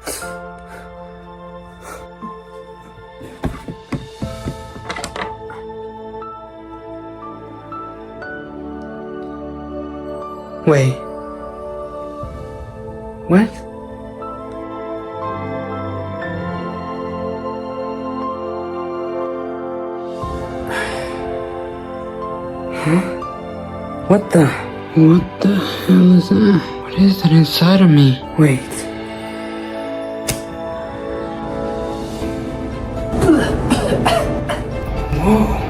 Wait. What? Huh? What the hell is that? What is that inside of me? Wait. Whoa.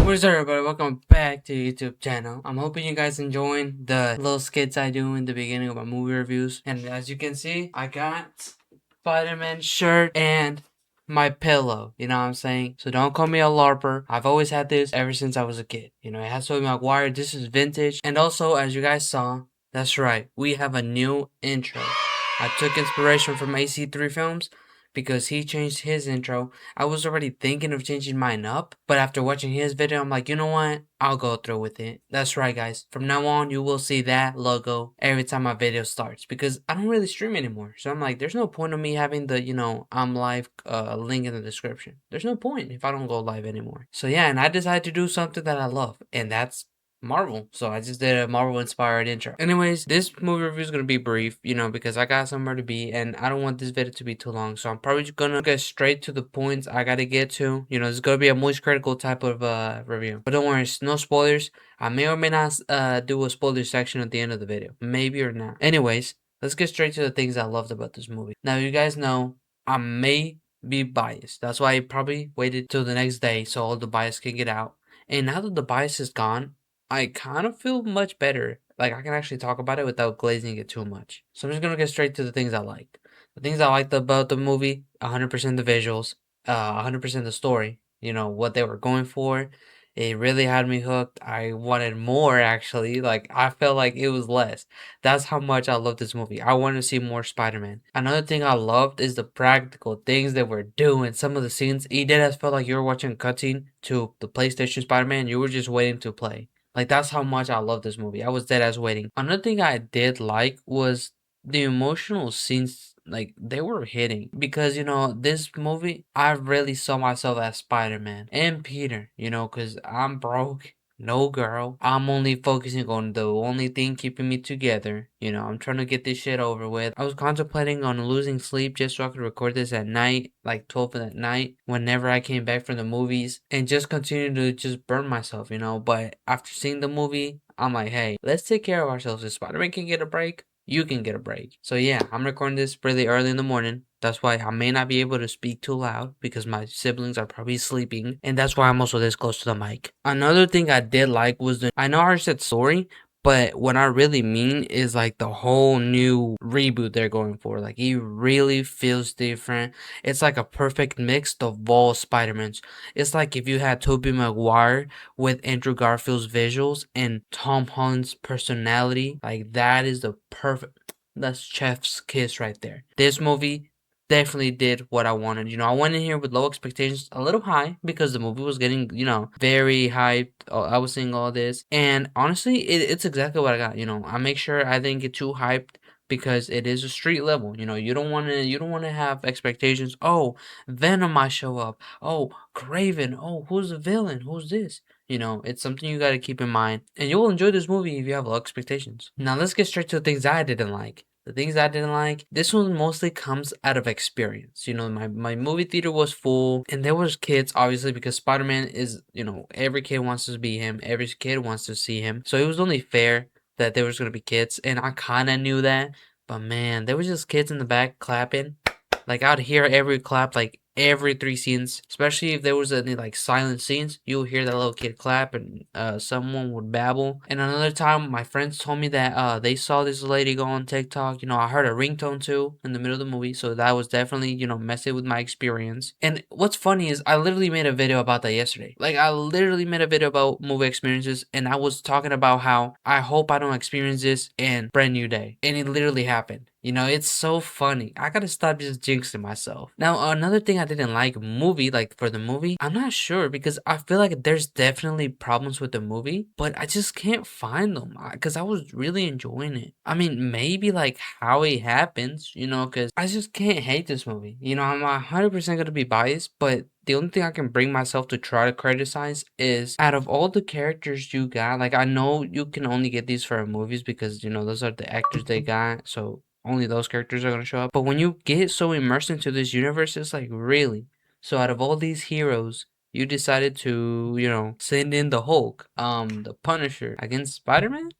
What is up, everybody? Welcome back to the YouTube channel. I'm hoping you guys enjoying the little skits I do in the beginning of my movie reviews. And as you can see, I got Spider-Man shirt and my pillow. You know what I'm saying? So don't call me a LARPer. I've always had this ever since I was a kid. You know, it has Tobey Maguire. This is vintage. And also, as you guys saw, that's right, we have a new intro. I took inspiration from AC3 Films because he changed his intro. I was already thinking of changing mine up, but after watching his video, I'm like, you know what? I'll go through with it. That's right, guys. From now on, you will see that logo every time my video starts because I don't really stream anymore. So I'm like, there's no point of me having the, I'm live link in the description. There's no point if I don't go live anymore. So yeah, and I decided to do something that I love, and that's Marvel. So I just did a Marvel inspired intro. Anyways, this movie review is going to be brief, because I got somewhere to be and I don't want this video to be too long. So I'm probably just going to get straight to the points I got to get to. It's going to be a moist critical type of review. But don't worry, no spoilers. I may or may not do a spoiler section at the end of the video. Maybe or not. Anyways, let's get straight to the things I loved about this movie. Now, you guys know I may be biased. That's why I probably waited till the next day so all the bias can get out. And now that the bias is gone, I kind of feel much better. Like, I can actually talk about it without glazing it too much. So I'm just going to get straight to the things I liked. The things I liked about the movie, 100% the visuals, 100% the story, what they were going for. It really had me hooked. I wanted more, actually. Like, I felt like it was less. That's how much I love this movie. I want to see more Spider-Man. Another thing I loved is the practical things they were doing. Some of the scenes, it did as felt like you were watching a cutscene to the PlayStation Spider-Man. You were just waiting to play. Like, that's how much I love this movie. I was dead ass waiting. Another thing I did like was the emotional scenes. Like, they were hitting. Because, this movie, I really saw myself as Spider-Man and Peter, because I'm broke. No girl. I'm only focusing on the only thing keeping me together. I'm trying to get this shit over with. I was contemplating on losing sleep just so I could record this at night, like 12 at night, whenever I came back from the movies, and just continue to just burn myself, But after seeing the movie, I'm like, hey, let's take care of ourselves. If Spider-Man can get a break, you can get a break. So yeah, I'm recording this really early in the morning. That's why I may not be able to speak too loud because my siblings are probably sleeping. And that's why I'm also this close to the mic. Another thing I did like was I know I said story, but what I really mean is like the whole new reboot they're going for. Like, it really feels different. It's like a perfect mix of all Spider-Mans. It's like if you had Tobey Maguire with Andrew Garfield's visuals and Tom Holland's personality. Like, that is the perfect... That's chef's kiss right there. This movie definitely did what I wanted. I went in here with low expectations, a little high, because the movie was getting, very hyped. I was seeing all this, and honestly, it's exactly what I got. I make sure I didn't get too hyped because it is a street level. You don't want to have expectations. Oh, Venom might show up. Oh, Craven. Oh, who's the villain? Who's this? You know, it's something you gotta keep in mind. And you will enjoy this movie if you have low expectations. Now let's get straight to the things I didn't like. The things I didn't like, this one mostly comes out of experience. You know, my movie theater was full and there was kids, obviously, because Spider-Man is, you know, every kid wants to be him. Every kid wants to see him. So it was only fair that there was going to be kids. And I kind of knew that. But man, there was just kids in the back clapping. Like I'd hear every clap like every 3 scenes, especially if there was any like silent scenes, you'll hear that little kid clap and someone would babble. And another time my friends told me that they saw this lady go on TikTok. You know, I heard a ringtone too in the middle of the movie, so that was definitely, you know, messing with my experience. And what's funny is I literally made a video about that yesterday. Like I literally made a video about movie experiences and I was talking about how I hope I don't experience this in Brand New Day. And it literally happened. You know, it's so funny. I gotta stop just jinxing myself. Now, another thing I didn't like like for the movie, I'm not sure because I feel like there's definitely problems with the movie, but I just can't find them because I was really enjoying it. I mean, maybe like how it happens, you know, because I just can't hate this movie. You know, I'm 100% gonna be biased, but the only thing I can bring myself to try to criticize is out of all the characters you got, like I know you can only get these for movies because, you know, those are the actors they got. So only those characters are going to show up. But when you get so immersed into this universe, it's like, really? So out of all these heroes, you decided to, you know, send in the Hulk, the Punisher against Spider-Man?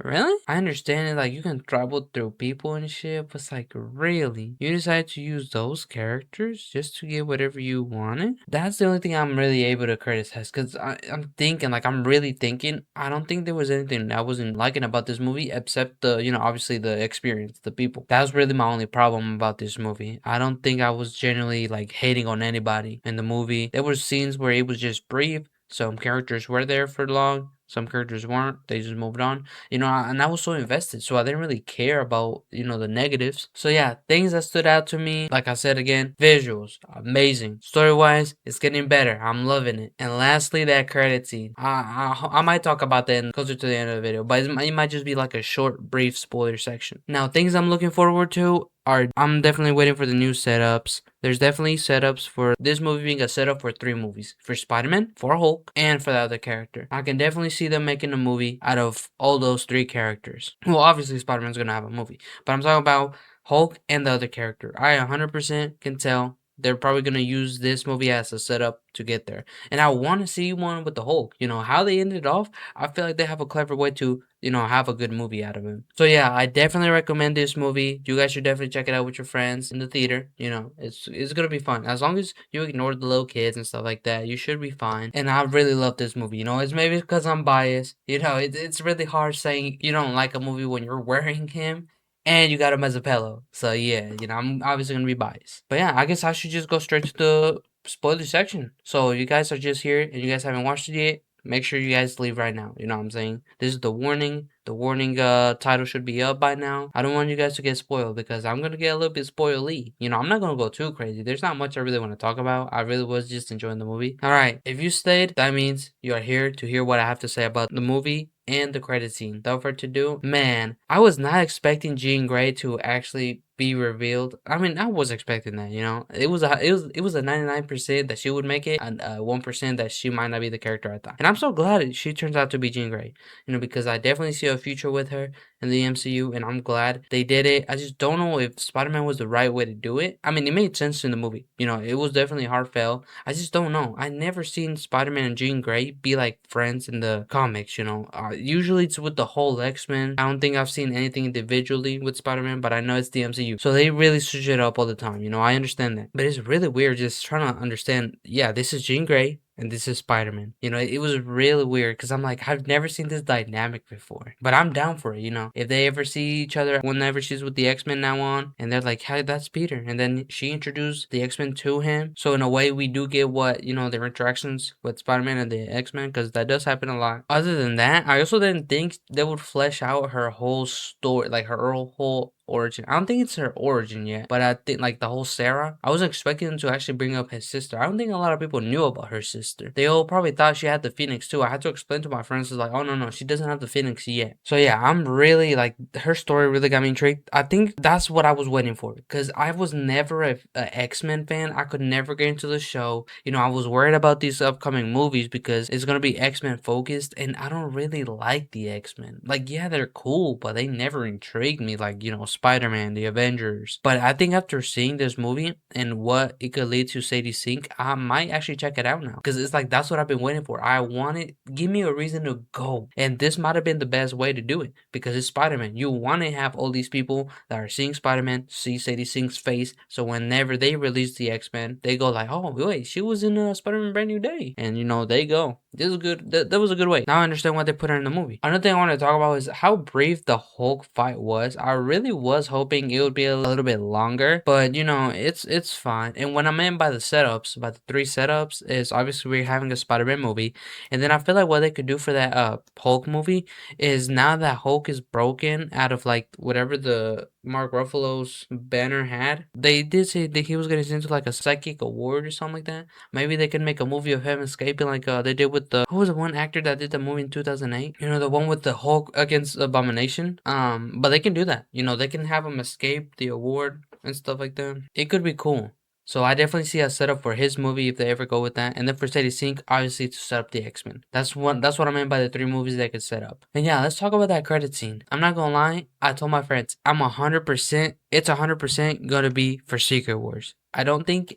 Really? I understand it, like you can travel through people and shit, but it's like, really? You decided to use those characters just to get whatever you wanted? That's the only thing I'm really able to criticize, because I'm thinking, like, I'm really thinking, I don't think there was anything I wasn't liking about this movie, except the, you know, obviously the experience, the people. That was really my only problem about this movie. I don't think I was genuinely, like, hating on anybody in the movie. There were scenes where it was just brief. Some characters were there for long. Some characters weren't. They just moved on, you know, and I was so invested, so I didn't really care about, you know, the negatives. So yeah, things that stood out to me, like I said again, visuals, amazing. Story-wise, it's getting better. I'm loving it. And lastly, that credit scene. I might talk about that closer to the end of the video, but it might just be like a short, brief spoiler section. Now, things I'm looking forward to are, I'm definitely waiting for the new setups. There's definitely setups for this movie being a setup for 3 movies. For Spider-Man, for Hulk, and for the other character. I can definitely see them making a movie out of all those 3 characters. Well, obviously Spider-Man's gonna have a movie. But I'm talking about Hulk and the other character. I 100% can tell they're probably gonna use this movie as a setup to get there. And I want to see one with the Hulk. You know, how they ended off, I feel like they have a clever way to, you know, have a good movie out of him. So yeah, I definitely recommend this movie. You guys should definitely check it out with your friends in the theater. You know, it's gonna be fun. As long as you ignore the little kids and stuff like that, you should be fine. And I really love this movie. You know, it's maybe because I'm biased. You know, it's really hard saying you don't like a movie when you're wearing him and you got him as a pillow. So yeah, you know, I'm obviously gonna be biased. But yeah, I guess I should just go straight to the spoiler section. So you guys are just here and you guys haven't watched it yet, make sure you guys leave right now. You know what I'm saying? This is the warning. The warning title should be up by now. I don't want you guys to get spoiled because I'm gonna get a little bit spoily. You know, I'm not gonna go too crazy. There's not much I really want to talk about. I really was just enjoying the movie. Alright, if you stayed, that means you are here to hear what I have to say about the movie and the credit scene. Without further ado, man, I was not expecting Jean Grey to actually be revealed. I mean, I was expecting that, you know. It was a 99% that she would make it and 1% that she might not be the character I thought. And I'm so glad she turns out to be Jean Grey, you know, because I definitely see a future with her in the MCU and I'm glad they did it. I just don't know if Spider-Man was the right way to do it. I mean, it made sense in the movie. You know, it was definitely heartfelt. I just don't know. I never seen Spider-Man and Jean Grey be like friends in the comics, you know. Usually it's with the whole X-Men. I don't think I've seen anything individually with Spider-Man, but I know it's the MCU. So they really switch it up all the time, you know. I understand that. But it's really weird just trying to understand, yeah, this is Jean Grey and this is Spider-Man. You know, it was really weird because I'm like, I've never seen this dynamic before. But I'm down for it, you know. If they ever see each other, whenever she's with the X-Men now on, and they're like, hey, that's Peter. And then she introduced the X-Men to him. So in a way, we do get what, you know, their interactions with Spider-Man and the X-Men, because that does happen a lot. Other than that, I also didn't think they would flesh out her whole story, like her whole origin. I don't think it's her origin yet, but I think like the whole Sarah, I was expecting them to actually bring up his sister. I don't think a lot of people knew about her sister. They all probably thought she had the Phoenix too. I had to explain to my friends, like, oh no, she doesn't have the Phoenix yet. So yeah, I'm really like, her story really got me intrigued. I think that's what I was waiting for, because I was never a X-Men fan. I could never get into the show. You know, I was worried about these upcoming movies because it's gonna be X-Men focused, and I don't really like the X-Men. Like, yeah, they're cool, but they never intrigued me like, you know, Spider-Man, the Avengers. But I think after seeing this movie and what it could lead to Sadie Sink, I might actually check it out now, because it's like, that's what I've been waiting for. I wanted, give me a reason to go, and this might have been the best way to do it, because it's Spider-Man. You want to have all these people that are seeing Spider-Man see Sadie Sink's face, so whenever they release the X-Men, they go like, oh wait, she was in Spider-Man Brand New Day, and you know, they go, this is good. That was a good way. Now I understand why they put her in the movie. Another thing I want to talk about is how brief the Hulk fight was. I really was hoping it would be a little bit longer, but you know, it's fine. And what I meant by the setups, by the 3 setups, is obviously we're having a Spider-Man movie, and then I feel like what they could do for that Hulk movie is, now that Hulk is broken out of like whatever the Mark Ruffalo's banner had, they did say that he was getting sent to like a psychic award or something like that. Maybe they could make a movie of him escaping, like they did with the, who was the one actor that did the movie in 2008? You know, the one with the Hulk against Abomination. But they can do that. You know, they can have him escape the award and stuff like that. It could be cool. So I definitely see a setup for his movie if they ever go with that. And then for Sadie Sink, obviously to set up the X-Men. That's what I meant by the 3 movies they could set up. And yeah, let's talk about that credit scene. I'm not gonna lie, I told my friends, it's 100% gonna be for Secret Wars. I don't think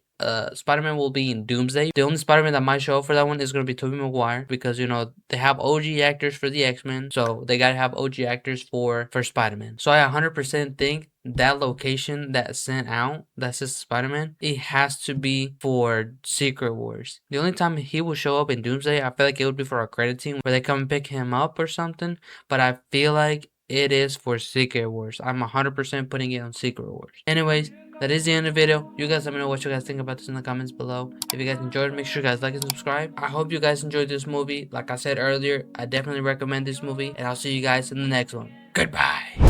Spider-Man will be in Doomsday. The only Spider-Man that might show up for that one is going to be Tobey Maguire, because, you know, they have OG actors for the X-Men, so they got to have OG actors for Spider-Man. So I 100% think that location that's sent out that says Spider-Man, it has to be for Secret Wars. The only time he will show up in Doomsday, I feel like it would be for a credit scene where they come and pick him up or something, but I feel like it is for Secret Wars. I'm 100% putting it on Secret Wars. Anyways, that is the end of the video. You guys let me know what you guys think about this in the comments below. If you guys enjoyed, make sure you guys like and subscribe. I hope you guys enjoyed this movie. Like I said earlier, I definitely recommend this movie, and I'll see you guys in the next one. Goodbye.